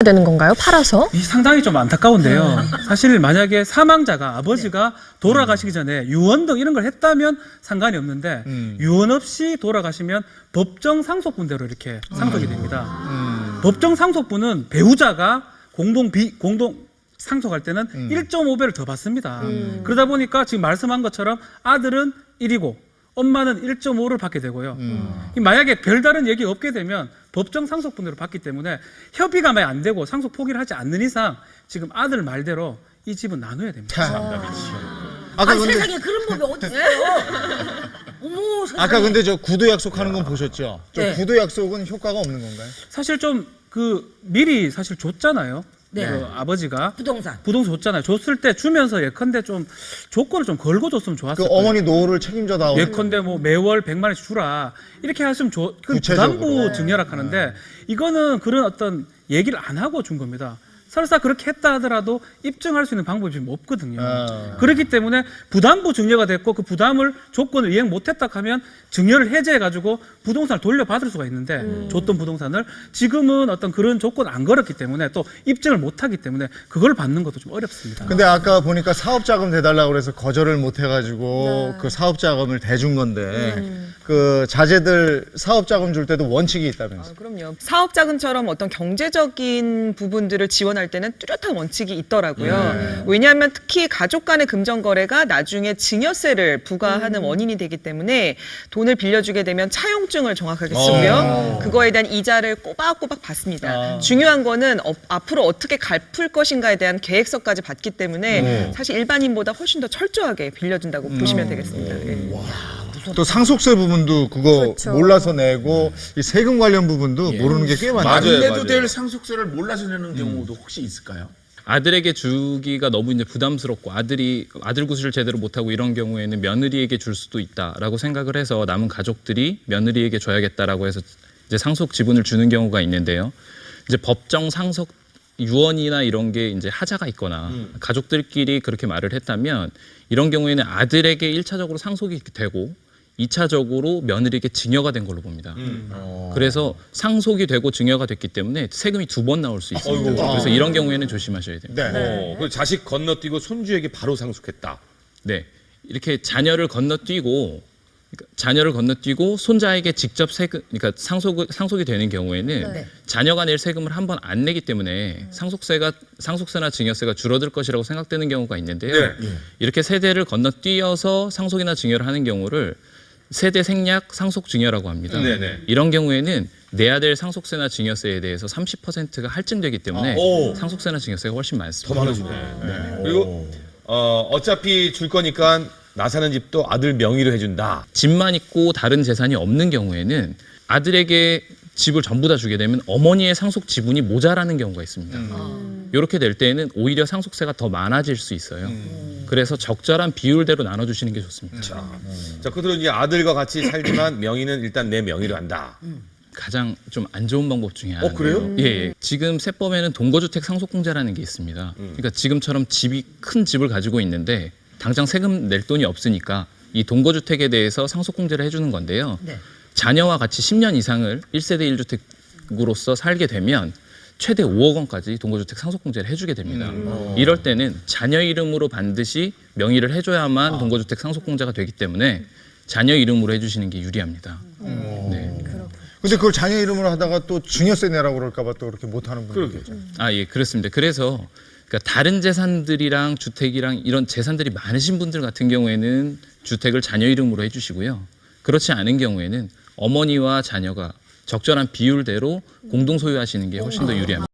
되는 건가요? 팔아서? 이 상당히 좀 안타까운데요. 사실 만약에 사망자가 아버지가 돌아가시기 전에 유언 등 이런 걸 했다면 상관이 없는데 유언 없이 돌아가시면 법정 상속분대로 이렇게 상속이 됩니다. 법정 상속분은 배우자가 공동 상속할 때는 1.5배를 더 받습니다. 그러다 보니까 지금 말씀한 것처럼 아들은 1이고 엄마는 1.5를 받게 되고요. 만약에 별다른 얘기가 없게 되면 법정 상속분으로 받기 때문에 협의가 만약 안 되고 상속 포기를 하지 않는 이상 지금 아들 말대로 이 집은 나눠야 됩니다. 아까 근데 세상에 그런 법이 어디 있어요? 어머, 세상에. 아까 근데 저 구도 약속하는 건 보셨죠? 저 네. 구도 약속은 효과가 없는 건가요? 사실 좀 미리 사실 줬잖아요. 네. 아버지가 부동산 줬잖아요. 줬을 때 주면서 예컨대 좀 조건을 좀 걸고 줬으면 좋았을 그 거예요. 어머니 노후를 책임져 나오고 예컨대 뭐 매월 100만 원씩 주라 이렇게 하시면 그 구체적으로. 부담부 증여라 하는데 이거는 그런 어떤 얘기를 안 하고 준 겁니다. 설사 그렇게 했다 하더라도 입증할 수 있는 방법이 지금 없거든요. 그렇기 때문에 부담부 증여가 됐고 그 부담을 조건을 이행 못했다 하면 증여를 해제해가지고 부동산을 돌려받을 수가 있는데 줬던 부동산을 지금은 어떤 그런 조건 안 걸었기 때문에 또 입증을 못하기 때문에 그걸 받는 것도 좀 어렵습니다. 근데 아까 보니까 사업자금 대달라고 그래서 거절을 못 해가지고 그 사업자금을 대준 건데 그 자제들 사업자금 줄 때도 원칙이 있다면서요? 그럼요. 사업자금처럼 어떤 경제적인 부분들을 지원할 때는 뚜렷한 원칙이 있더라고요. 왜냐하면 특히 가족 간의 금전 거래가 나중에 증여세를 부과하는 원인이 되기 때문에 돈을 빌려주게 되면 차용증을 정확하게 쓰고요. 그거에 대한 이자를 꼬박꼬박 받습니다. 중요한 거는 앞으로 어떻게 갚을 것인가에 대한 계획서까지 받기 때문에 사실 일반인보다 훨씬 더 철저하게 빌려준다고 보시면 되겠습니다. 예. 또 상속세 부분도 그거 그렇죠. 몰라서 내고 이 세금 관련 부분도 모르는 게 꽤 많아요. 안 내도 될 상속세를 몰라서 내는 경우도 혹시 있을까요? 아들에게 주기가 너무 이제 부담스럽고 아들 구실을 제대로 못하고 이런 경우에는 며느리에게 줄 수도 있다라고 생각을 해서 남은 가족들이 며느리에게 줘야겠다라고 해서 이제 상속 지분을 주는 경우가 있는데요. 이제 법정 상속 유언이나 이런 게 이제 하자가 있거나 가족들끼리 그렇게 말을 했다면 이런 경우에는 아들에게 1차적으로 상속이 되고 2차적으로 며느리에게 증여가 된 걸로 봅니다. 그래서 상속이 되고 증여가 됐기 때문에 세금이 2번 나올 수 있습니다. 그래서 이런 경우에는 조심하셔야 됩니다. 네. 그 자식 건너뛰고 손주에게 바로 상속했다. 네, 이렇게 자녀를 건너뛰고 손자에게 직접 세금, 그러니까 상속이 되는 경우에는 자녀가 낼 세금을 한 번 안 내기 때문에 상속세나 증여세가 줄어들 것이라고 생각되는 경우가 있는데요. 이렇게 세대를 건너뛰어서 상속이나 증여를 하는 경우를 세대 생략 상속 증여라고 합니다. 이런 경우에는 내야 될 상속세나 증여세에 대해서 30%가 할증되기 때문에 상속세나 증여세가 훨씬 많습니다. 더 많아지네. 그리고 어차피 줄 거니까 나 사는 집도 아들 명의로 해준다. 집만 있고 다른 재산이 없는 경우에는 아들에게 집을 전부 다 주게 되면 어머니의 상속 지분이 모자라는 경우가 있습니다. 이렇게 될 때에는 오히려 상속세가 더 많아질 수 있어요. 그래서 적절한 비율대로 나눠주시는 게 좋습니다. 자, 그대로 이제 아들과 같이 살지만 명의는 일단 내 명의로 한다. 가장 좀 안 좋은 방법 중에 하나인데요. 그래요? 예. 지금 세법에는 동거주택 상속공제라는 게 있습니다. 그러니까 지금처럼 큰 집을 가지고 있는데 당장 세금 낼 돈이 없으니까 이 동거주택에 대해서 상속공제를 해주는 건데요. 자녀와 같이 10년 이상을 1세대 1주택으로서 살게 되면 최대 5억 원까지 동거주택 상속공제를 해주게 됩니다. 이럴 때는 자녀 이름으로 반드시 명의를 해줘야만 동거주택 상속공제가 되기 때문에 자녀 이름으로 해주시는 게 유리합니다. 네. 근데 그걸 자녀 이름으로 하다가 또 증여세 내라고 그럴까 봐 또 그렇게 못 하는 분들 있죠. 예, 그렇습니다. 그래서 그러니까 다른 재산들이랑 주택이랑 이런 재산들이 많으신 분들 같은 경우에는 주택을 자녀 이름으로 해주시고요. 그렇지 않은 경우에는 어머니와 자녀가 적절한 비율대로 공동 소유하시는 게 훨씬 더 유리합니다.